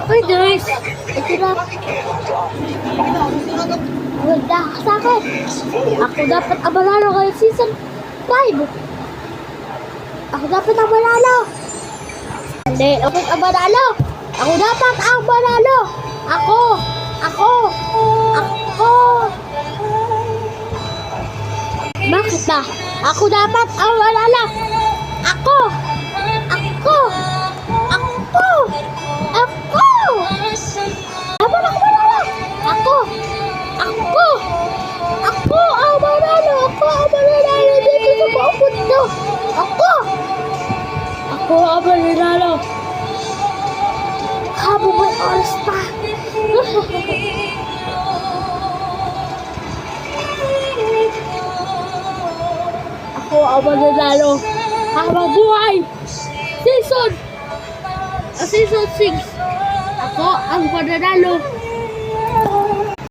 Okay guys, ito na. Wala ka sa akin. Ako dapat ang manalo ngayon season 5. Ako dapat ang manalo. Hindi, ako ang manalo. Ako dapat ang manalo. Ako. Bakit ba? Ako dapat ang manalo. Ako. Dapat ako manalo. Ako ang manalo. Ako ang manalo dito sa buong mundo. Ako ang manalo. Habang may oras pa. Ako ang mananalo habang buhay. Season 6. Ako ang mananalo.